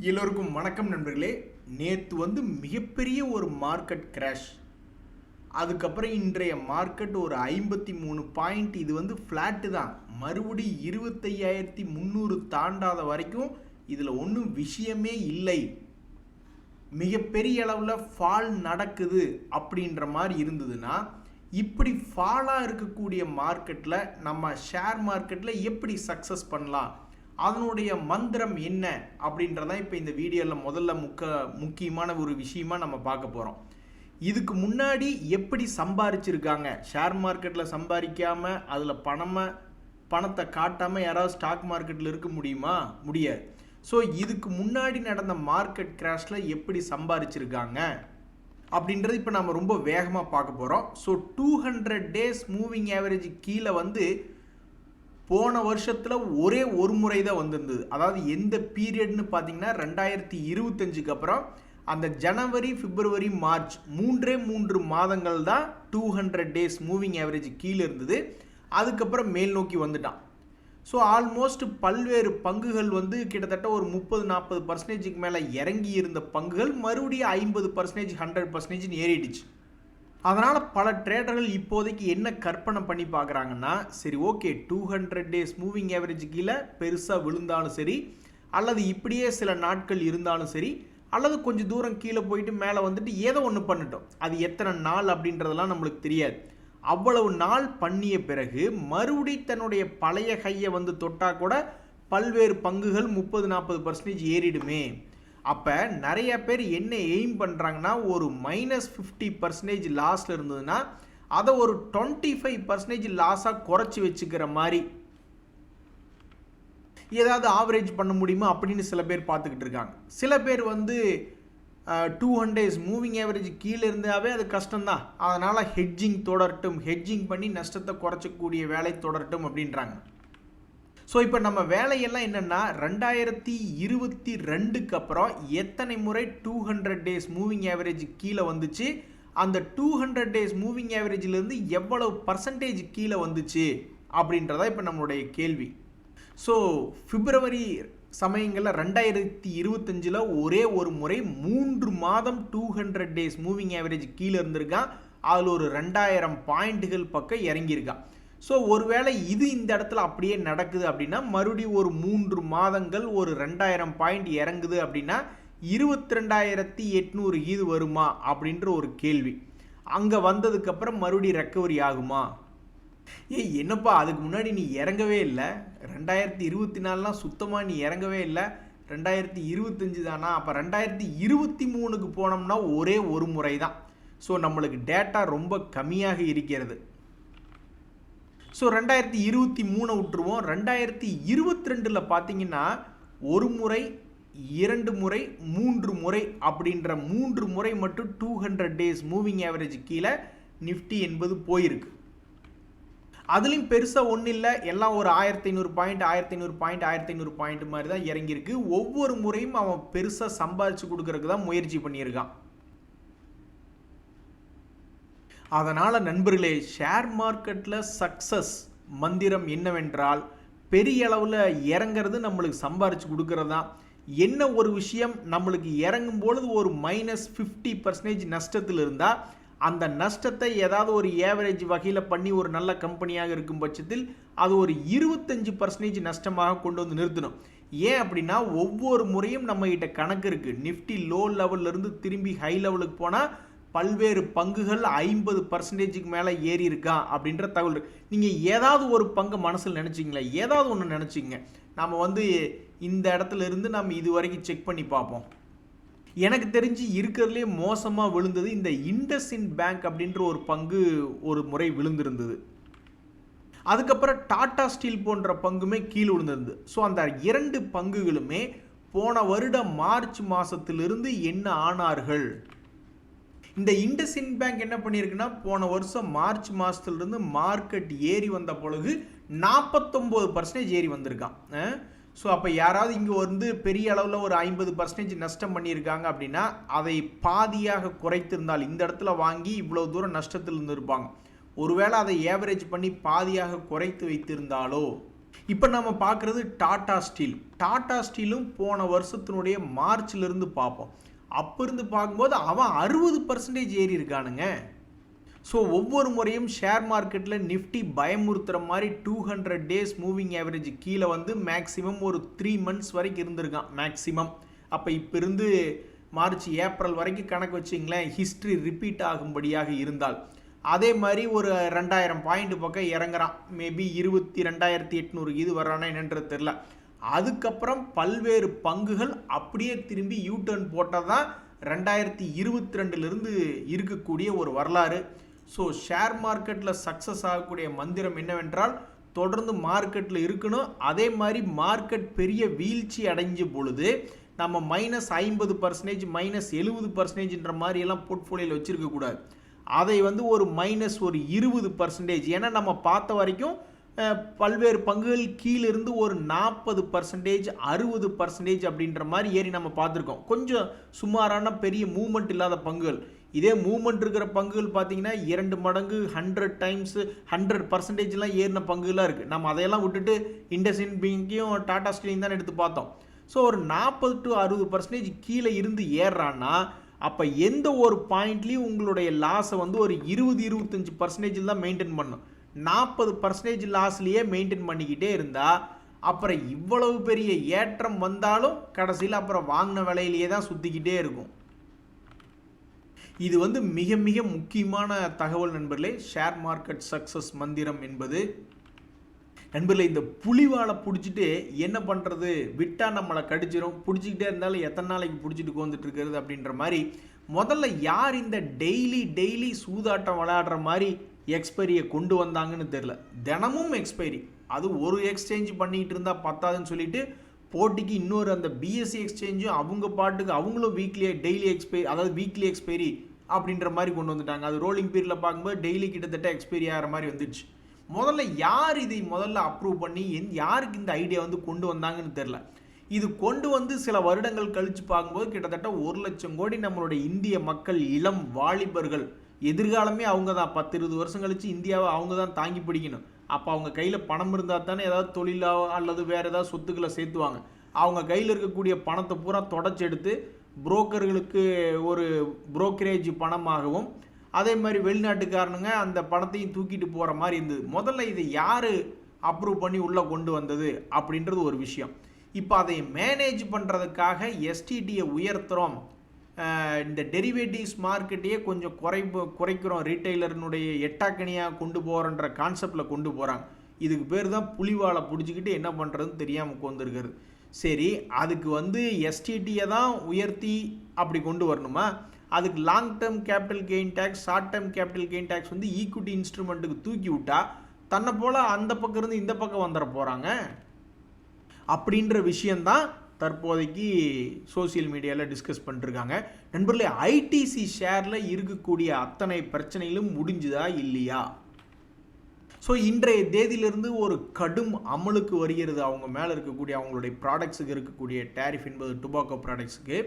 எல்லோருக்கும் வணக்கம் நண்பர்களே. நேற்று மிகப்பெரிய ஒரு மார்க்கெட் கிராஷ். அதுக்கப்புறம் இன்றைய மார்க்கெட் ஒரு 53 பாயிண்ட். இது ஃப்ளாட்டு தான். மறுபடி 25,300 தாண்டாத வரைக்கும் இதில் ஒன்றும் விஷயமே இல்லை. மிகப்பெரிய அளவில் ஃபால் நடக்குது அப்படின்ற மாதிரி இருந்ததுன்னா, இப்படி ஃபாலாக இருக்கக்கூடிய மார்க்கெட்டில் நம்ம ஷேர் மார்க்கெட்டில் எப்படி சக்ஸஸ் பண்ணலாம், அதனுடைய மந்திரம் என்ன அப்படின்றதான் இப்போ இந்த வீடியோவில் முதல்ல முக்கியமான ஒரு விஷயமா நம்ம பார்க்க போகிறோம். இதுக்கு முன்னாடி எப்படி சம்பாரிச்சிருக்காங்க, ஷேர் மார்க்கெட்டில் சம்பாதிக்காமல் அதில் பணத்தை காட்டாமல் யாராவது ஸ்டாக் மார்க்கெட்டில் இருக்க முடியுமா? முடியாது. ஸோ இதுக்கு முன்னாடி நடந்த மார்க்கெட் கிராஷில் எப்படி சம்பாரிச்சிருக்காங்க அப்படின்றது இப்போ நம்ம ரொம்ப வேகமாக பார்க்க போகிறோம். ஸோ 200 டேஸ் மூவிங் ஆவரேஜ் கீழே போன வருஷத்தில் ஒரே ஒரு முறை தான் வந்திருந்தது. அதாவது எந்த பீரியட்னு பார்த்தீங்கன்னா 2025க்கு அப்புறம் அந்த ஜனவரி, பிப்ரவரி, மார்ச் 3 மாதங்கள் தான் 200 டேஸ் மூவிங் ஆவரேஜ் கீழே இருந்தது. அதுக்கப்புறம் மேல் நோக்கி வந்துட்டான். ஸோ ஆல்மோஸ்ட் பல்வேறு பங்குகள் கிட்டத்தட்ட ஒரு 30-40% மேலே இறங்கி இருந்த பங்குகள் மறுபடியும் 50%, 100% ஏறிடுச்சு. அதனால் பல ட்ரேடர்கள் இப்போதைக்கு என்ன கற்பனை பண்ணி பார்க்குறாங்கன்னா, சரி ஓகே 200 டேஸ் மூவிங் ஆவரேஜ் கீழே பெருசாக விழுந்தாலும் சரி, அல்லது இப்படியே சில நாட்கள் இருந்தாலும் சரி, அல்லது கொஞ்சம் தூரம் கீழே போயிட்டு மேலே ஏதோ ஒன்று பண்ணிட்டோம். அது எத்தனை நாள் அப்படின்றதெல்லாம் நம்மளுக்கு தெரியாது. அவ்வளவு நாள் பண்ணிய பிறகு மறுபடி தன்னுடைய பழைய கையை தொட்டால் கூட பல்வேறு பங்குகள் 30-40% ஏறிடுமே. அப்போ நிறைய பேர் என்ன எய்ம் பண்ணுறாங்கன்னா, ஒரு -50% லாஸில் இருந்ததுன்னா அதை ஒரு 25% லாஸாக குறைச்சி வச்சுக்கிற மாதிரி ஏதாவது ஆவரேஜ் பண்ண முடியுமா அப்படின்னு சில பேர் பார்த்துக்கிட்டு இருக்காங்க. சில பேர் 200 டேஸ் மூவிங் ஆவரேஜ் கீழே இருந்தாவே அது கஷ்டம்தான், அதனால் ஹெட்ஜிங் தொடரட்டும், ஹெட்ஜிங் பண்ணி நஷ்டத்தை குறைச்சக்கூடிய வேலை தொடரட்டும் அப்படின்றாங்க. ஸோ இப்போ நம்ம வேலையெல்லாம் என்னென்னா, 2022க்கு அப்புறம் எத்தனை முறை 200 டேஸ் மூவிங் ஆவரேஜ் கீழே வந்துச்சு, அந்த 200 டேஸ் மூவிங் ஆவரேஜிலேருந்து எவ்வளவு பர்சன்டேஜ் கீழே வந்துச்சு அப்படின்றதா இப்போ நம்மளுடைய கேள்வி. ஸோ பிப்ரவரி சமயங்களில் 2025 ஒரே ஒரு முறை 3 மாதம் 200 டேஸ் மூவிங் ஆவரேஜ் கீழே இருந்திருக்கான். அதில் ஒரு 2000 பாயிண்ட்டுகள் பக்கம் இறங்கியிருக்கான். ஸோ ஒருவேளை இது இந்த இடத்துல அப்படியே நடக்குது அப்படின்னா, மறுபடியும் ஒரு 3 மாதங்கள் ஒரு 2000 பாயிண்ட் இறங்குது அப்படின்னா 22,800 இது வருமா அப்படின்ற ஒரு கேள்வி. அங்கே வந்ததுக்கப்புறம் மறுபடியும் ரெக்கவரி ஆகுமா? என்னப்பா அதுக்கு முன்னாடி நீ இறங்கவே இல்லை, 2024லாம் சுத்தமாக நீ இறங்கவே இல்லை, 2025 தானா? அப்போ 2023க்கு போனோம்னா ஒரே ஒரு முறை தான். ஸோ நம்மளுக்கு டேட்டா ரொம்ப கம்மியாக இருக்கிறது. ஸோ 2023 விட்டுருவோம். 2022 பார்த்தீங்கன்னா ஒரு முறை, 2 முறை, 3 முறை அப்படின்ற 3 முறை மட்டும் 200 டேஸ் மூவிங் ஆவரேஜ் கீழே நிஃப்டி என்பது போயிருக்கு. அதுலேயும் பெருசாக ஒன்றும் இல்லை, எல்லாம் ஒரு 1500 பாயிண்ட் 1500 பாயிண்ட் 1500 பாயிண்ட் மாதிரி தான் இறங்கியிருக்கு. ஒவ்வொரு முறையும் அவன் பெருசாக சம்பாதிச்சு கொடுக்கறதுக்கு தான் முயற்சி பண்ணியிருக்கான். அதனால் நண்பர்களே, ஷேர் மார்க்கெட்டில் சக்ஸஸ் மந்திரம் என்னவென்றால், பெரிய அளவில் இறங்கிறது நம்மளுக்கு சம்பாரித்து கொடுக்கறது தான். என்ன ஒரு விஷயம், நம்மளுக்கு இறங்கும் பொழுது ஒரு -50% நஷ்டத்தில் இருந்தால் அந்த நஷ்டத்தை ஏதாவது ஒரு ஏவரேஜ் வகையில் பண்ணி ஒரு நல்ல கம்பெனியாக இருக்கும் பட்சத்தில் அது ஒரு 25% நஷ்டமாக கொண்டு நிறுத்தணும். ஏன் அப்படின்னா, ஒவ்வொரு முறையும் நம்மகிட்ட கணக்கு இருக்குது. நிஃப்டி லோ லெவல்லேருந்து திரும்பி ஹை லெவலுக்கு போனால் பல்வேறு பங்குகள் 50%க்கு மேலே ஏறி இருக்கா அப்படின்ற தகவல். நீங்கள் ஏதாவது ஒரு பங்கு மனசில் நினச்சிங்களா? ஏதாவது ஒன்று நினச்சிங்க. நம்ம இந்த இடத்துல இருந்து நம்ம இது வரைக்கும் செக் பண்ணி பார்ப்போம். எனக்கு தெரிஞ்சு இருக்கிறதுலே மோசமாக விழுந்தது இந்த இண்டஸ்இண்ட் பேங்க் அப்படின்ற ஒரு பங்கு ஒரு முறை விழுந்திருந்தது. அதுக்கப்புறம் டாடா ஸ்டீல் போன்ற பங்குமே கீழே விழுந்திருந்தது. ஸோ அந்த 2 பங்குகளுமே போன வருடம் மார்ச் மாதத்திலிருந்து என்ன ஆனார்கள். இந்த இண்டஸ்இண்ட் பேங்க் என்ன பண்ணியிருக்குன்னா, போன வருஷம் மார்ச் மாதத்துலேருந்து மார்க்கெட் ஏறி வந்த பொழுது 49% ஏறி வந்திருக்கான். ஸோ அப்போ யாராவது இங்கே பெரிய அளவில் ஒரு 50% நஷ்டம் பண்ணியிருக்காங்க அப்படின்னா, அதை பாதியாக குறைத்திருந்தால், இந்த இடத்துல வாங்கி இவ்வளோ தூரம் நஷ்டத்தில் இருந்திருப்பாங்க. ஒருவேளை அதை ஏவரேஜ் பண்ணி பாதியாக குறைத்து வைத்திருந்தாலோ இப்போ நம்ம பார்க்குறது டாடா ஸ்டீல். டாடா ஸ்டீலும் போன வருஷத்தினுடைய மார்ச்லேருந்து பார்ப்போம். அப்போ இருந்து பார்க்கும்போது அவன் 60% ஏறி இருக்கானுங்க. ஸோ ஒவ்வொரு முறையும் ஷேர் மார்க்கெட்டில் நிஃப்டி பயமுறுத்துகிற மாதிரி 200 டேஸ் மூவிங் ஆவரேஜ் கீழே வந்து மேக்ஸிமம் ஒரு 3 மந்த்ஸ் வரைக்கும் இருந்திருக்கான் மேக்ஸிமம். அப்போ இப்போ இருந்து மார்ச் ஏப்ரல் வரைக்கும் கணக்கு வச்சிங்களேன், ஹிஸ்ட்ரி ரிப்பீட் ஆகும்படியாக இருந்தால். அதே மாதிரி ஒரு 2000 பாயிண்ட் பக்கம் இறங்குறான். மேபி 22,800 இது வர்றானா என்னன்றது தெரில. அதுக்கப்புறம் பல்வேறு பங்குகள் அப்படியே திரும்பி யூ டர்ன் போட்டால் தான் 2022 இருக்கக்கூடிய ஒரு வரலாறு. ஸோ ஷேர் மார்க்கெட்டில் சக்ஸஸ் ஆகக்கூடிய மந்திரம் என்னவென்றால் தொடர்ந்து மார்க்கெட்டில் இருக்கணும். அதே மாதிரி மார்க்கெட் பெரிய வீழ்ச்சி அடைஞ்ச பொழுது நம்ம -50% -70%ன்ற மாதிரியெல்லாம் போர்ட்ஃபோலியோவில் வச்சுருக்கக்கூடாது. அதை வந்து ஒரு -20%, ஏன்னா நம்ம பார்த்த வரைக்கும் பல்வேறு பங்குகள் கீழிருந்து ஒரு 40%, 60% அப்படின்ற மாதிரி ஏறி நம்ம பார்த்துருக்கோம். கொஞ்சம் சுமாரான பெரிய மூவ்மெண்ட் இல்லாத பங்குகள். இதே மூவ்மெண்ட் இருக்கிற பங்குகள் பார்த்தீங்கன்னா 2 மடங்கு 100 டைம்ஸ் 100%லாம் ஏறின பங்குகளாக இருக்குது. நம்ம அதையெல்லாம் விட்டுட்டு இண்டஸ்இண்ட் பேங்கையும் டாடா ஸ்டீலையும் தான் எடுத்து பார்த்தோம். ஸோ ஒரு 40 to 60% கீழே இருந்து ஏறுறான்னா அப்போ எந்த ஒரு பாயிண்ட்லேயும் உங்களுடைய லாஸை வந்து ஒரு 20-25% தான் மெயின்டைன் பண்ணணும். 40% லாஸ்லேயே மெயின்டைன் பண்ணிக்கிட்டே இருந்தால் அப்புறம் இவ்வளவு பெரிய ஏற்றம் வந்தாலும் கடைசியில் அப்புறம் வாங்கின விலையிலேயே தான் சுற்றிக்கிட்டே இருக்கும். இது வந்து மிக மிக முக்கியமான தகவல் நண்பர்களே. ஷேர் மார்க்கெட் சக்ஸஸ் மந்திரம் என்பது நண்பர்களே, இந்த புலிவாலை பிடிச்சிட்டு என்ன பண்ணுறது, விட்டால் நம்மளை கடிச்சிடும், பிடிச்சிக்கிட்டே இருந்தாலும் எத்தனை நாளைக்கு பிடிச்சிட்டு உட்காந்துட்டு இருக்கிறது அப்படின்ற மாதிரி. முதல்ல யார் இந்த டெய்லி சூதாட்டம் விளையாடுற மாதிரி எக்ஸ்பைரியை கொண்டு வந்தாங்கன்னு தெரில. தினமும் எக்ஸ்பைரி, அது ஒரு எக்ஸ்சேஞ்ச் பண்ணிக்கிட்டு இருந்தால் பத்தாதுன்னு சொல்லிட்டு போட்டிக்கு இன்னொரு அந்த பிஎஸ்சி எக்ஸ்சேஞ்சும் அவங்க பாட்டுக்கு அவங்களும் டெய்லி எக்ஸ்பைரி, அதாவது வீக்லி எக்ஸ்பைரி அப்படின்ற மாதிரி கொண்டு வந்துட்டாங்க. அது ரோலிங் பீரியடில் பார்க்கும்போது டெய்லி கிட்டத்தட்ட எக்ஸ்பைரி ஆகிற மாதிரி வந்துடுச்சு. முதல்ல யார் இதை அப்ரூவ் பண்ணி யாருக்கு இந்த ஐடியா வந்து கொண்டு வந்தாங்கன்னு தெரில. இது கொண்டு வந்து சில வருடங்கள் கழித்து பார்க்கும்போது கிட்டத்தட்ட 1 லட்சம் கோடி நம்மளுடைய இந்திய மக்கள், இளம் வாலிபர்கள், எதிர்காலமே அவங்க தான். 10-20 வருஷம் கழித்து இந்தியாவை அவங்க தான் தாங்கி பிடிக்கணும். அப்போ அவங்க கையில் பணம் இருந்தால் தானே ஏதாவது தொழிலோ அல்லது வேறு ஏதாவது சொத்துக்களை சேர்த்துவாங்க. அவங்க கையில் இருக்கக்கூடிய பணத்தை பூரா தொடச்சி எடுத்து புரோக்கர்களுக்கு ஒரு புரோக்கரேஜ் பணமாகவும், அதே மாதிரி வெளிநாட்டுக்காரனுங்க அந்த பணத்தையும் தூக்கிட்டு போகிற மாதிரி இருந்தது. முதல்ல இதை யார் அப்ரூவ் பண்ணி உள்ளே கொண்டு வந்தது அப்படின்றது ஒரு விஷயம். இப்போ அதை மேனேஜ் பண்ணுறதுக்காக எஸ்டிடியை உயர்த்துகிறோம், இந்த டெரிவேட்டிவ்ஸ் மார்க்கெட்டையே கொஞ்சம் குறைக்கிறோம், ரீட்டைலர்னுடைய எட்டாக்கணியாக கொண்டு போகிறன்ற கான்செப்டில் கொண்டு போகிறாங்க. இதுக்கு பேர் தான் புலிவாலை பிடிச்சிக்கிட்டு என்ன பண்ணுறதுன்னு தெரியாமல் உட்காந்துருக்கிறது. சரி, அதுக்கு வந்து எஸ்டிடியை தான் உயர்த்தி அப்படி கொண்டு வரணுமா? அதுக்கு long term capital gain tax, short term capital gain tax வந்து ஈக்விட்டி இன்ஸ்ட்ருமெண்ட்டுக்கு தூக்கி விட்டா தன்னை போல் அந்த பக்கம் இருந்து இந்த பக்கம் வந்துட போகிறாங்க அப்படின்ற விஷயந்தான் தற்போதைக்கு சோசியல் மீடியாவில் டிஸ்கஸ் பண்ணிருக்காங்க. நண்பர்களே, ஐடிசி ஷேரில் இருக்கக்கூடிய அத்தனை பிரச்சனைகளும் முடிஞ்சுதா இல்லையா? ஸோ இன்றைய தேதியிலிருந்து ஒரு கடும் அமலுக்கு வருகிறது அவங்க மேலே இருக்கக்கூடிய அவங்களுடைய ப்ராடக்ட்ஸுக்கு இருக்கக்கூடிய டேரிஃப் என்பது டுபாக்கோ ப்ராடக்ட்ஸுக்கு.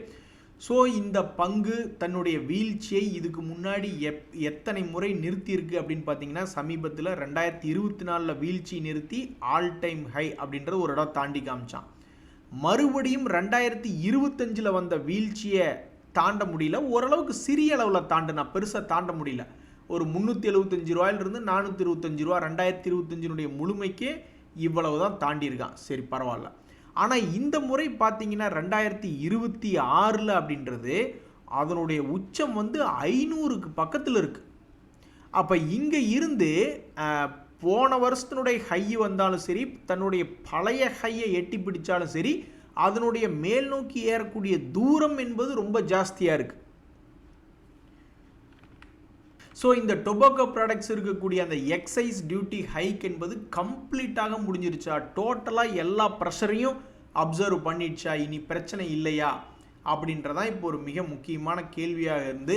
ஸோ இந்த பங்கு தன்னுடைய வீழ்ச்சியை இதுக்கு முன்னாடி எத்தனை முறை நிறுத்தியிருக்கு அப்படின்னு பார்த்தீங்கன்னா, சமீபத்தில் 2024 வீழ்ச்சி நிறுத்தி ஆல் டைம் ஹை அப்படின்றது ஒரு இடம் தாண்டி காமிச்சான். மறுபடியும் 2025 வந்த வீழ்ச்சியை தாண்ட முடியல. ஓரளவுக்கு சிறிய அளவில் தாண்டினா, பெருசாக தாண்ட முடியல. ஒரு 375 ரூபாயிலிருந்து 425 ரூபா 2025 முழுமைக்கே இவ்வளவு தான் தாண்டியிருக்கான். சரி, பரவாயில்ல. ஆனால் இந்த முறை பார்த்தீங்கன்னா 2026 அப்படின்றது அதனுடைய உச்சம் வந்து 500க்கு பக்கத்தில் இருக்குது. அப்போ இங்கே இருந்து போன வருஷத்தினுடைய ஹை வந்தாலும் சரி, தன்னுடைய பழைய ஹையை எட்டி பிடிச்சாலும் சரி, அதனுடைய மேல் நோக்கி ஏறக்கூடிய தூரம் என்பது ரொம்ப ஜாஸ்தியாக இருக்குது. ஸோ இந்த டொபாக்கோ ப்ராடக்ட்ஸ் இருக்கக்கூடிய அந்த எக்ஸைஸ் டியூட்டி ஹைக் என்பது கம்ப்ளீட்டாக முடிஞ்சிருச்சா? டோட்டலாக எல்லா ப்ரெஷரையும் அப்சர்வ் பண்ணிடுச்சா? இனி பிரச்சனை இல்லையா அப்படின்றதான் இப்போ ஒரு மிக முக்கியமான கேள்வியாக இருந்து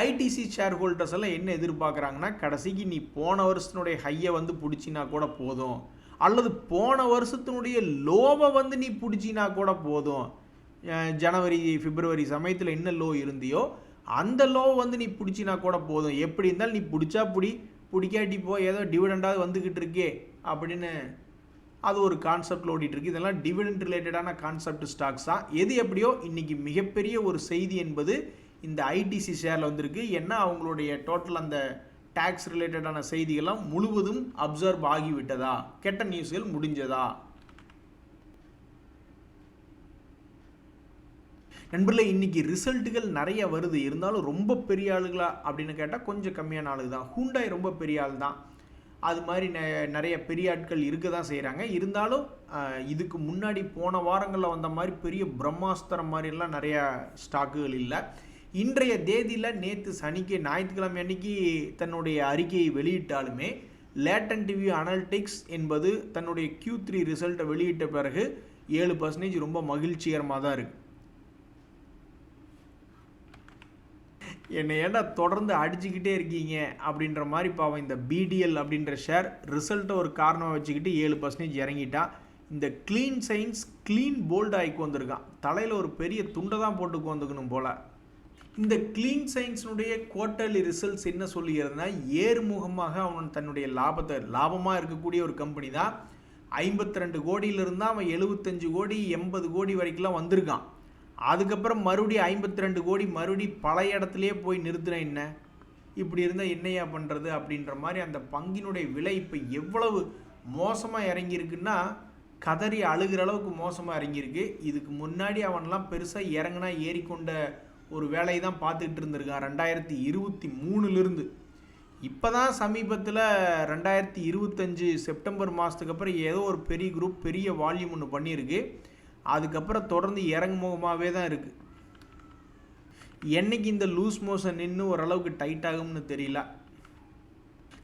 ஐடிசி ஷேர் ஹோல்டர்ஸ் எல்லாம் என்ன எதிர்பார்க்குறாங்கன்னா, கடைசிக்கு நீ போன வருஷத்தினுடைய ஹையை வந்து பிடிச்சினா கூட போதும், அல்லது போன வருஷத்தினுடைய லோவை வந்து நீ பிடிச்சினா கூட போதும். ஜனவரி பிப்ரவரி சமயத்தில் என்ன லோ இருந்தியோ அந்த லோ வந்து நீ பிடிச்சினா கூட போதும். எப்படி இருந்தாலும் நீ பிடிச்சா பிடிக்காட்டி போ, ஏதோ டிவிடெண்டாவது வந்துக்கிட்டு இருக்கே அப்படின்னு அது ஒரு கான்செப்டில் ஓடிட்டுருக்கு. இதெல்லாம் டிவிடெண்ட் ரிலேட்டடான கான்செப்ட் ஸ்டாக்ஸ் தான். எது எப்படியோ இன்றைக்கி மிகப்பெரிய ஒரு செய்தி என்பது இந்த ஐடிசி ஷேரில் வந்திருக்கு. ஏன்னா அவங்களுடைய டோட்டல் அந்த டேக்ஸ் ரிலேட்டடான செய்திகள்லாம் முழுவதும் அப்சர்வ் ஆகிவிட்டதா, கெட்ட நியூஸ்கள் முடிஞ்சதா. நண்பர்களே, இன்றைக்கி ரிசல்ட்டுகள் நிறைய வருது. இருந்தாலும் ரொம்ப பெரிய ஆளுகளா அப்படின்னு கேட்டால் கொஞ்சம் கம்மியான ஆளுங்க தான். ஹூண்டாய் ரொம்ப பெரிய ஆள் தான். அது மாதிரி நிறைய பெரிய ஆட்கள் இருக்க தான் செய்கிறாங்க. இருந்தாலும் இதுக்கு முன்னாடி போன வாரங்களில் வந்த மாதிரி பெரிய பிரம்மாஸ்திரம் மாதிரிலாம் நிறையா ஸ்டாக்குகள் இல்லை. இன்றைய தேதியில் நேற்று ஞாயிற்றுக்கிழமை அன்னைக்கு தன்னுடைய அறிக்கையை வெளியிட்டாலுமே லேட்டன்ட் வியூ அனலிட்டிக்ஸ் என்பது தன்னுடைய Q3 ரிசல்ட்டை வெளியிட்ட பிறகு 7% ரொம்ப மகிழ்ச்சிகரமாக தான் இருக்குது. என்னை ஏன்டா தொடர்ந்து அடிச்சுக்கிட்டே இருக்கீங்க அப்படின்ற மாதிரி பாவம் இந்த BDL அப்படின்ற ஷேர் ரிசல்ட்டை ஒரு காரணமாக வச்சுக்கிட்டு 7% இறங்கிட்டா. இந்த க்ளீன் சயின்ஸ் க்ளீன் போல்டு ஆகிக்கு வந்திருக்கான். தலையில் ஒரு பெரிய துண்டை தான் போட்டுக்கு வந்துக்கணும் போல். இந்த க்ளீன் சயின்ஸினுடைய குவார்ட்டர்லி ரிசல்ட்ஸ் என்ன சொல்லுகிறதுனா, ஏறுமுகமாக அவன் தன்னுடைய லாபமாக இருக்கக்கூடிய ஒரு கம்பெனி தான். 52 கோடியிலிருந்து அவன் 75 கோடி 80 கோடி வரைக்கும்லாம் வந்திருக்கான். அதுக்கப்புறம் மறுபடியும் 52 கோடி மறுபடியும் பழைய இடத்துலையே போய் நிறுத்தின என்ன, இப்படி இருந்தால் என்னையா பண்ணுறது அப்படின்ற மாதிரி அந்த பங்கினுடைய விலை இப்போ எவ்வளவு மோசமாக இறங்கியிருக்குன்னா கதறி அழுகிற அளவுக்கு மோசமாக இறங்கியிருக்கு. இதுக்கு முன்னாடி அவன்லாம் பெருசாக இறங்கினா ஏறிக்கொண்ட ஒரு வேலையை தான் பார்த்துக்கிட்டு இருந்திருக்கான் 2023லிருந்து. இப்போ தான் சமீபத்தில் 2025 செப்டம்பர் மாதத்துக்கு அப்புறம் ஏதோ ஒரு பெரிய குரூப் பெரிய வால்யூம் ஒன்று பண்ணியிருக்கு. அதுக்கப்புறம் தொடர்ந்து இறங்குமுகமாகவே தான் இருக்குது. என்னைக்கு இந்த லூஸ் மோஷன் நின்று ஓரளவுக்கு டைட் ஆகும்னு தெரியல.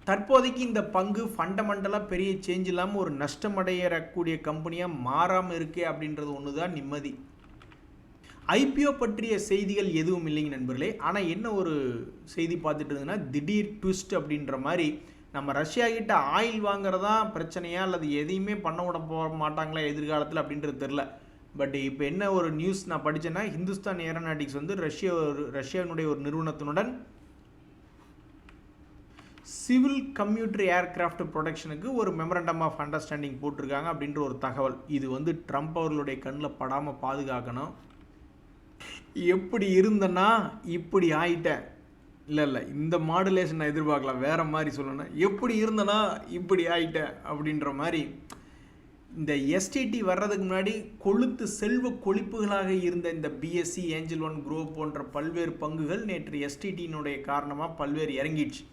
தற்போதைக்கு இந்த பங்கு ஃபண்டமெண்டலாக பெரிய சேஞ்ச் இல்லாமல் ஒரு நஷ்டமடையக்கூடிய கம்பெனியாக மாறாமல் இருக்கே அப்படின்றது ஒன்று தான் நிம்மதி. ஐபிஓ பற்றிய செய்திகள் எதுவும் இல்லைங்க நண்பர்களே. ஆனால் என்ன ஒரு செய்தி பார்த்துட்டு இருந்ததுன்னா, திடீர் ட்விஸ்ட் அப்படின்ற மாதிரி நம்ம ரஷ்யா கிட்ட ஆயில் வாங்குறதா பிரச்சனையா அல்லது எதையுமே பண்ண விட போக மாட்டாங்களா எதிர்காலத்தில் அப்படின்றது தெரில. பட் இப்போ என்ன ஒரு நியூஸ் நான் படித்தேன்னா, ஹிந்துஸ்தான் ஏரோநாட்டிக்ஸ் வந்து ரஷ்யாவினுடைய ஒரு நிறுவனத்தினுடன் சிவில் கம்யூட்டர் ஏர்கிராஃப்ட் ப்ரொடக்ஷனுக்கு ஒரு மெமரண்டம் ஆஃப் அண்டர்ஸ்டாண்டிங் போட்டிருக்காங்க அப்படின்ற ஒரு தகவல். இது வந்து ட்ரம்ப் அவர்களுடைய கண்ணில் படாமல் பாதுகாக்கணும். எப்படி இருந்தனா இப்படி ஆயிட்டேன், இல்லை இந்த மாடுலேஷன் நான் எதிர்பார்க்கலாம், வேறு மாதிரி சொல்லணும். எப்படி இருந்தனா இப்படி ஆயிட்டேன் அப்படின்ற மாதிரி. இந்த எஸ்டிடி வர்றதுக்கு முன்னாடி கொளுத்து செல்வ கொழிப்புகளாக இருந்த இந்த பிஎஸ்சி, ஏஞ்சல் ஒன், க்ரோ போன்ற பல்வேறு பங்குகள் நேற்று எஸ்டிடியினுடைய காரணமாக பல்வேறு இறங்கிடுச்சு.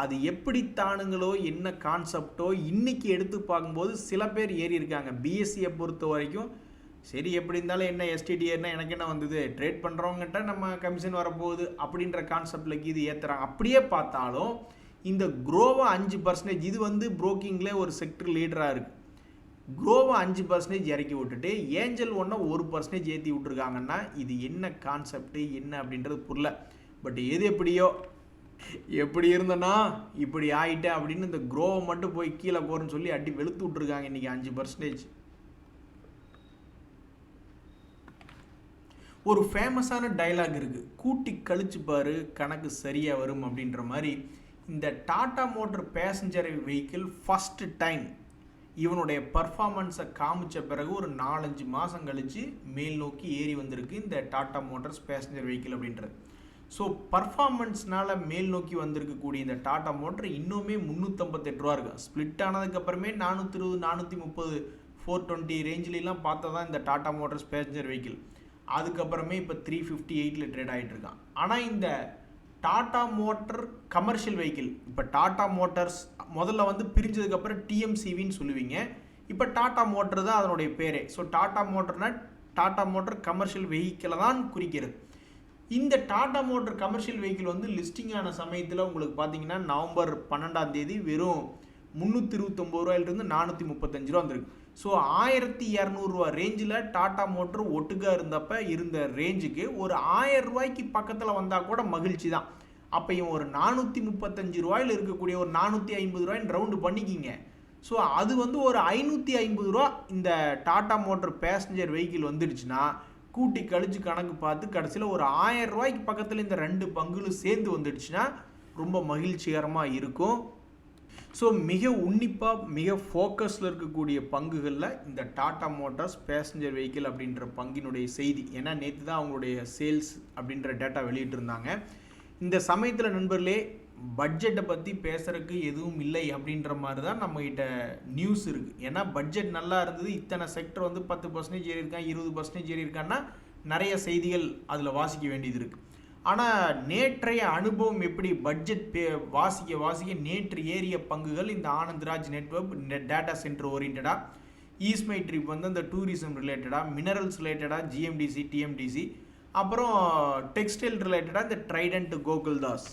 அது எப்படி தானுங்களோ என்ன கான்செப்டோ இன்றைக்கி எடுத்து பார்க்கும்போது சில பேர் ஏறி இருக்காங்க. பிஎஸ்சியை பொறுத்த வரைக்கும் சரி எப்படி இருந்தாலும் என்ன எஸ்டிடிஏன்னா எனக்கு என்ன வந்தது, ட்ரேட் பண்ணுறவங்ககிட்ட நம்ம கமிஷன் வரப்போகுது அப்படின்ற கான்செப்டில் இது ஏற்றுறாங்க. அப்படியே பார்த்தாலும் இந்த க்ரோவை 5%, இது வந்து புரோக்கிங்கில் ஒரு செக்டர் லீடராக இருக்குது. க்ரோவை 5% இறக்கி விட்டுட்டு ஏஞ்சல் ஒன்றை 1% ஏற்றி விட்டுருக்காங்கன்னா இது என்ன கான்செப்டு என்ன அப்படின்றது புரியல. பட் எது எப்படியோ எப்படி இருந்தனா இப்படி ஆகிட்டேன் அப்படின்னு இந்த க்ரோவை மட்டும் போய் கீழே போகிறேன்னு சொல்லி அடி வெளுத்து விட்ருக்காங்க இன்றைக்கி 5%. ஒரு ஃபேமஸான டைலாக் இருக்குது, கூட்டி கழிச்சு பாரு கணக்கு சரியாக வரும் அப்படின்ற மாதிரி. இந்த Tata motor passenger vehicle first time இவனுடைய பர்ஃபார்மன்ஸை காமிச்ச பிறகு ஒரு 4-5 மாதம் கழித்து மேல் நோக்கி ஏறி வந்திருக்கு இந்த டாடா மோட்டர்ஸ் பேசஞ்சர் வெஹிக்கிள் அப்படின்றது. ஸோ பர்ஃபார்மன்ஸ்னால் மேல் நோக்கி வந்திருக்கக்கூடிய இந்த டாடா மோட்டர் இன்னுமே 358 ரூபா இருக்கும். ஸ்ப்ளிட் ஆனதுக்கப்புறமே 420, 430, 420 ரேஞ்சிலலாம் பார்த்தா தான் இந்த டாடா மோட்டர்ஸ் பேசஞ்சர் வெஹிக்கிள். அதுக்கப்புறமே இப்போ 358 ட்ரேட் ஆகிட்டு இருக்கான். ஆனால் இந்த டாடா மோட்டர் கமர்ஷியல் வெஹிக்கிள், இப்போ டாடா மோட்டர்ஸ் முதல்ல வந்து பிரிஞ்சதுக்கப்புறம் டிஎம்சிவின்னு சொல்லுவீங்க, இப்போ டாடா மோட்டர் தான் அதனுடைய பேரே. ஸோ டாடா மோட்டர்னால் டாடா மோட்டர் கமர்ஷியல் வெஹிக்கிளை தான் குறிக்கிறது. இந்த டாடா மோட்டர் கமர்ஷியல் வெஹிக்கிள் வந்து லிஸ்டிங் ஆன சமயத்தில் உங்களுக்கு பார்த்தீங்கன்னா நவம்பர் 12 வெறும் 329 ரூபாயிலிருந்து 435 ரூபா வந்திருக்கு. ஸோ 1200 ரூபா ரேஞ்சில் டாடா மோட்டர் ஒட்டுக்கா இருந்தப்போ இருந்த ரேஞ்சுக்கு ஒரு 1000 ரூபாய்க்கு பக்கத்தில் வந்தால் கூட மகிழ்ச்சி தான். அப்போ இவன் ஒரு 435 ரூபாயில் இருக்கக்கூடிய ஒரு 450 ரூபாயின்னு ரவுண்டு பண்ணிக்கிங்க. ஸோ அது வந்து ஒரு 550 ரூபா இந்த டாடா மோட்டர் பேசஞ்சர் வெஹிக்கிள் வந்துடுச்சுன்னா கூட்டி கழிச்சு கணக்கு பார்த்து கடைசியில் ஒரு 1000 ரூபாய்க்கு பக்கத்தில் இந்த 2 பங்குகளும் சேர்ந்து வந்துடுச்சுன்னா ரொம்ப மகிழ்ச்சிகரமாக இருக்கும். ஸோ மிக உன்னிப்பாக மிக ஃபோக்கஸில் இருக்கக்கூடிய பங்குகளில் இந்த டாடா மோட்டார்ஸ் பேசஞ்சர் வெஹிக்கிள் அப்படின்ற பங்கினுடைய செய்தி. ஏன்னா நேற்று தான் அவங்களுடைய சேல்ஸ் அப்படின்ற டேட்டா வெளியிட்டிருந்தாங்க. இந்த சமயத்தில் நண்பர்களே பட்ஜெட்டை பற்றி பேசுகிறதுக்கு எதுவும் இல்லை அப்படின்ற மாதிரி தான் நம்மகிட்ட நியூஸ் இருக்குது. ஏன்னா பட்ஜெட் நல்லா இருந்தது, இத்தனை செக்டர் வந்து 10% ஏறி இருக்கான், 20% ஏறி இருக்கான்னா நிறைய செய்திகள் அதில் வாசிக்க வேண்டியது இருக்குது. ஆனால் நேற்றைய அனுபவம் எப்படி, பட்ஜெட் வாசிக்க நேற்று ஏறிய பங்குகள் இந்த ஆனந்த்ராஜ் நெட்வொர்க் டேட்டா சென்டர் ஓரியன்டாக, ஈஸ்மை ட்ரிப் வந்து அந்த டூரிசம் ரிலேட்டடாக, மினரல்ஸ் ரிலேட்டடாக ஜிஎம்டிசி டிஎம்டிசி, அப்புறம் டெக்ஸ்டைல் ரிலேட்டடாக இந்த ட்ரைடன்ட் கோகுல்தாஸ்.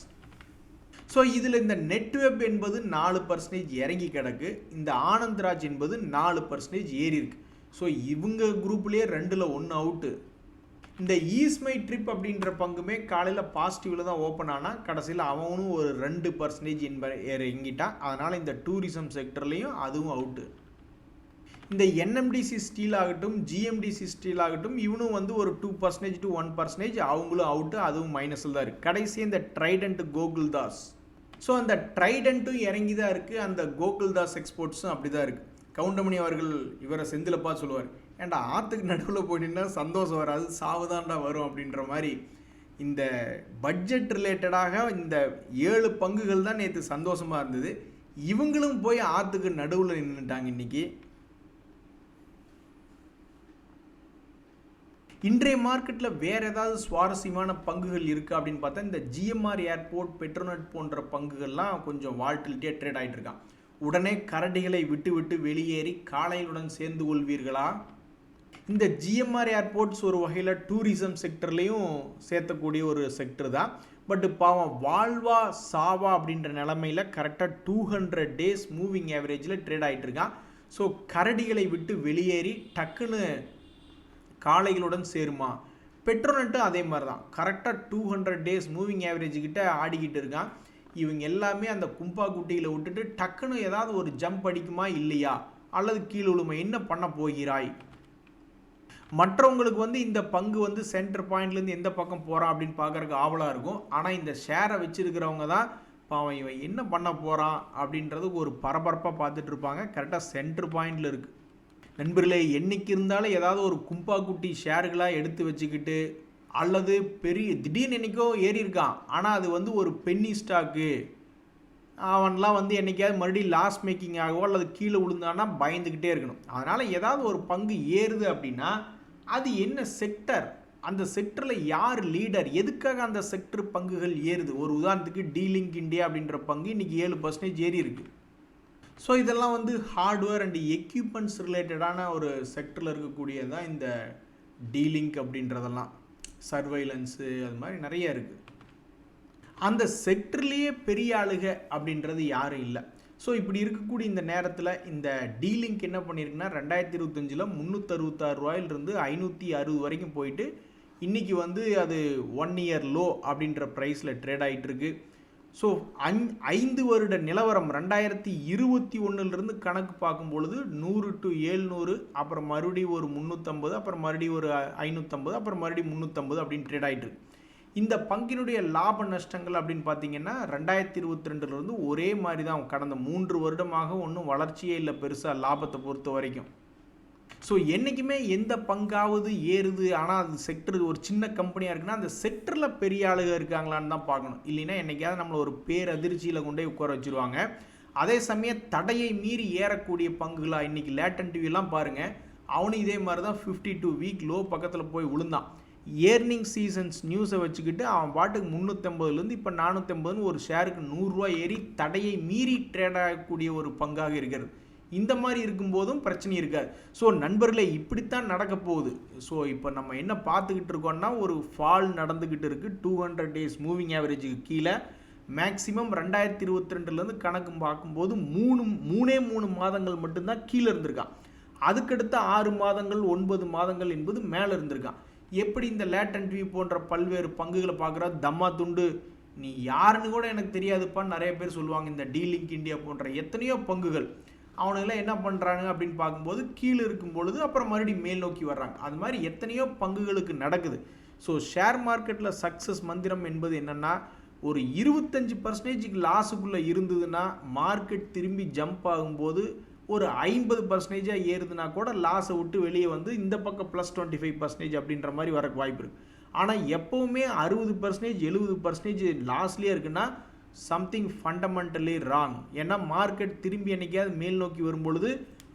ஸோ இதில் இந்த நெட்வெப் என்பது 4% இறங்கி கிடக்கு, இந்த ஆனந்த்ராஜ் என்பது 4% ஏறி இருக்கு. ஸோ இவங்க குரூப்லேயே 2ல் 1 அவுட்டு. இந்த ஈஸ்மை ட்ரிப் அப்படின்ற பங்குமே காலையில் பாசிட்டிவில் தான் ஓப்பன் ஆனால் கடைசியில் அவனும் ஒரு 2% இறங்கிட்டான். அதனால் இந்த டூரிசம் செக்டர்லேயும் அதுவும் அவுட்டு. இந்த என்எம்டிசி ஸ்டீல் ஆகட்டும், ஜிஎம்டிசி ஸ்டீல் ஆகட்டும், இவனும் வந்து ஒரு 2% to 1% அவங்களும் அவுட்டு, அதுவும் மைனஸில் தான் இருக்குது. கடைசி இந்த ட்ரைடன்ட் கோகுல்தாஸ். ஸோ அந்த ட்ரைடன்ட்டும் இறங்கி தான் இருக்குது, அந்த கோகுல்தாஸ் எக்ஸ்போர்ட்ஸும் அப்படி தான் இருக்குது. கவுண்டமணி அவர்கள் இவரை செந்திலப்பா சொல்லுவார், ஏன்டா ஆற்றுக்கு நடுவில் போயிட்டீங்கன்னா சந்தோஷம் வராது, சாவுதான்டா வரும் அப்படின்ற மாதிரி. இந்த பட்ஜெட் ரிலேட்டடாக இந்த 7 பங்குகள் தான் நேற்று சந்தோஷமாக இருந்தது. இவங்களும் போய் ஆற்றுக்கு நடுவில் நின்றுட்டாங்க இன்றைக்கி. இன்றைய மார்க்கெட்டில் வேறு ஏதாவது சுவாரஸ்யமான பங்குகள் இருக்குது அப்படின்னு பார்த்தா இந்த ஜிஎம்ஆர் ஏர்போர்ட், பெட்ரோநெட் போன்ற பங்குகள்லாம் கொஞ்சம் வால்டிலிட்டியாக ட்ரேட் ஆகிட்டு இருக்கான். உடனே கரடிகளை விட்டு விட்டு வெளியேறி காளைகளுடன் சேர்ந்து கொள்வீர்களா? இந்த ஜிஎம்ஆர் ஏர்போர்ட்ஸ் ஒரு வகையில் டூரிசம் செக்டர்லேயும் சேர்த்தக்கூடிய ஒரு செக்டர் தான். பட் பாவம் வால்வா சாவா அப்படின்ற நிலமையில் கரெக்டாக 200 days மூவிங் ஆவரேஜில் ட்ரேட் ஆகிட்டு இருக்கான். ஸோ கரடிகளை விட்டு வெளியேறி டக்குன்னு காளைகளுடன் சேருமா? பெட்ரோநெட்டும் அதே மாதிரி தான், கரெக்டாக 200 days மூவிங் ஆவரேஜ் கிட்ட ஆடிக்கிட்டு இருக்கான். இவங்க எல்லாமே அந்த கும்பா குட்டியில் விட்டுட்டு டக்குன்னு ஏதாவது ஒரு ஜம்ப் அடிக்குமா இல்லையா, அல்லது கீழே விழுமா, என்ன பண்ண போகிறாய்? மற்றவங்களுக்கு வந்து இந்த பங்கு வந்து சென்டர் பாயிண்ட்லேருந்து எந்த பக்கம் போகிறான் அப்படின்னு பார்க்குறதுக்கு ஆவலாக இருக்கும். ஆனால் இந்த ஷேரை வச்சுருக்கிறவங்க தான் பாவம் இவன் என்ன பண்ண போகிறான் அப்படின்றதுக்கு ஒரு பரபரப்பாக பார்த்துட்டு இருப்பாங்க. கரெக்டாக சென்டர் பாயிண்டில் இருக்குது. நண்பர்களே, என்னைக்கு இருந்தாலும் ஏதாவது ஒரு கும்பா குட்டி ஷேர்களாக எடுத்து வச்சுக்கிட்டு, அல்லது பெரிய திடீர்னு என்றைக்கோ ஏறி இருக்கான், ஆனால் அது வந்து ஒரு பென்னி ஸ்டாக்கு, அவன்லாம் வந்து என்றைக்காவது மறுபடியும் லாஸ் மேக்கிங் ஆகவோ அல்லது கீழே விழுந்தான்னா பயந்துக்கிட்டே இருக்கணும். அதனால் ஏதாவது ஒரு பங்கு ஏறுது அப்படின்னா அது என்ன செக்டர், அந்த செக்டரில் யார் லீடர், எதுக்காக அந்த செக்டர் பங்குகள் ஏறுது? ஒரு உதாரணத்துக்கு டீலிங்க் இந்தியா அப்படின்ற பங்கு இன்றைக்கி 7% ஏறி இருக்குது. ஸோ இதெல்லாம் வந்து ஹார்ட்வேர் அண்ட் எக்யூப்மெண்ட்ஸ் ரிலேட்டடான ஒரு செக்டரில் இருக்கக்கூடியதான் இந்த டீலிங்க் அப்படின்றதெல்லாம், சர்வைலன்ஸு, அது மாதிரி நிறைய இருக்குது. அந்த செக்டர்லேயே பெரிய ஆளுக அப்படின்றது யாரும் இல்லை. ஸோ இப்படி இருக்கக்கூடிய இந்த நேரத்தில் இந்த டீலிங்க் என்ன பண்ணியிருக்குன்னா 2025 366 ரூபாயிலிருந்து 560 வரைக்கும் போயிட்டு இன்றைக்கி வந்து அது 1 year லோ அப்படின்ற ப்ரைஸில் ட்ரேட் ஆகிட்டுருக்கு. ஸோ 5 வருட நிலவரம் 2021 கணக்கு பார்க்கும்பொழுது 100 to 700, அப்புறம் மறுபடியும் ஒரு 350, அப்புறம் மறுபடியும் ஒரு 550, அப்புறம் மறுபடியும் 350 அப்படின்னு ட்ரேட் ஆகிட்டு இருக்கு. இந்த பங்கினுடைய லாப நஷ்டங்கள் அப்படின்னு பார்த்தீங்கன்னா 2022 ஒரே மாதிரி தான், கடந்த 3 வருடமாக ஒன்றும் வளர்ச்சியே இல்லை பெருசாக லாபத்தை பொறுத்த வரைக்கும். ஸோ என்றைக்குமே எந்த பங்காவது ஏறுது, ஆனால் அது செக்டர் ஒரு சின்ன கம்பெனியாக இருக்குன்னா அந்த செக்டரில் பெரிய ஆளுக இருக்காங்களான்னு தான் பார்க்கணும். இல்லைன்னா என்றைக்காவது நம்மளை ஒரு பேரதிர்ச்சியில் கொண்டே உட்கார வச்சுருவாங்க. அதே சமயம் தடையை மீறி ஏறக்கூடிய பங்குகளாக இன்றைக்கி லேட்டன் டிவிலாம் பாருங்கள், அவனும் இதே மாதிரி தான் 52 வீக் லோ பக்கத்தில் போய் விழுந்தான். ஏர்னிங் சீசன்ஸ் நியூஸை வச்சுக்கிட்டு அவன் பாட்டுக்கு 350லேருந்து இப்போ 450 ஒரு ஷேருக்கு 100 ரூபா ஏறி தடையை மீறி ட்ரேட் ஆகக்கூடிய ஒரு பங்காக இருக்கிறது. இந்த மாதிரி இருக்கும்போதும் பிரச்சனை இருக்காது. ஸோ நண்பர்களே, இப்படித்தான் நடக்க போகுது. ஸோ இப்போ நம்ம என்ன பார்த்துக்கிட்டு இருக்கோம்னா ஒரு ஃபால் நடந்துக்கிட்டு இருக்குது 200 days மூவிங் ஆவரேஜுக்கு கீழே. மேக்ஸிமம் 2022 கணக்கு பார்க்கும்போது 3 மாதங்கள் மட்டும்தான் கீழே இருந்திருக்கான். அதுக்கடுத்த 6 மாதங்கள் 9 மாதங்கள் என்பது மேலே இருந்திருக்கான். எப்படி இந்த லேட்டன் டிவி போன்ற பல்வேறு பங்குகளை பார்க்குறா, தம்மா துண்டு நீ யாருன்னு கூட எனக்கு தெரியாதுப்பான்னு நிறைய பேர் சொல்லுவாங்க. இந்த டீலிங்க் இந்தியா போன்ற எத்தனையோ பங்குகள் அவனுங்களாம் என்ன பண்ணுறாங்க அப்படின்னு பார்க்கும்போது கீழே இருக்கும் பொழுது அப்புறம் மறுபடியும் மேல் நோக்கி வர்றாங்க. அது மாதிரி எத்தனையோ பங்குகளுக்கு நடக்குது. ஸோ ஷேர் மார்க்கெட்டில் சக்ஸஸ் மந்திரம் என்பது என்னென்னா, ஒரு 25% லாஸுக்குள்ளே இருந்ததுன்னா மார்க்கெட் திரும்பி ஜம்ப் ஆகும்போது ஒரு 50% ஏறுதுன்னா கூட லாஸை விட்டு வெளியே வந்து இந்த பக்கம் +25% அப்படின்ற மாதிரி வரக்கு வாய்ப்பு இருக்குது. ஆனால் எப்போவுமே 60% 70% லாஸ்லேயே இருக்குன்னா சம்திங் ஃபண்டமெண்டலி ராங். ஏன்னா மார்க்கெட் திரும்பி என்னைக்காவது மேல் நோக்கி வரும்பொழுது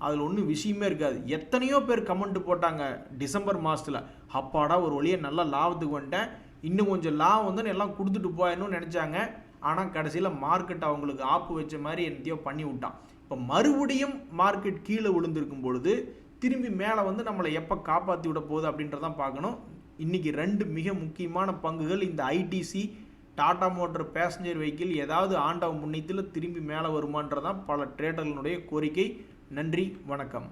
அதில் ஒன்றும் விஷயமே இருக்காது. எத்தனையோ பேர் கமெண்ட் போட்டாங்க டிசம்பர் மாதத்தில், அப்பாடா ஒரு வழியே நல்லா லாபத்துக்கு வந்துட்டேன், இன்னும் கொஞ்சம் லாபம் வந்து எல்லாம் கொடுத்துட்டு போயணும்னு நினச்சாங்க. ஆனால் கடைசியில் மார்க்கெட் அவங்களுக்கு ஆப்பு வச்ச மாதிரி என்னத்தையோ பண்ணி விட்டான். இப்போ மறுபடியும் மார்க்கெட் கீழே விழுந்திருக்கும் பொழுது திரும்பி மேலே வந்து நம்மளை எப்போ காப்பாற்றி விட போகுது அப்படின்றதான் பார்க்கணும். இன்றைக்கி 2 மிக முக்கியமான பங்குகள் இந்த ITC, Tata motor passenger vehicle ஏதாவது ஆண்டவ முன்னியத்தில் திரும்பி மேலே வருமானன்றதான் பல ட்ரேடர்களுடைய கோரிக்கை. நன்றி, வணக்கம்.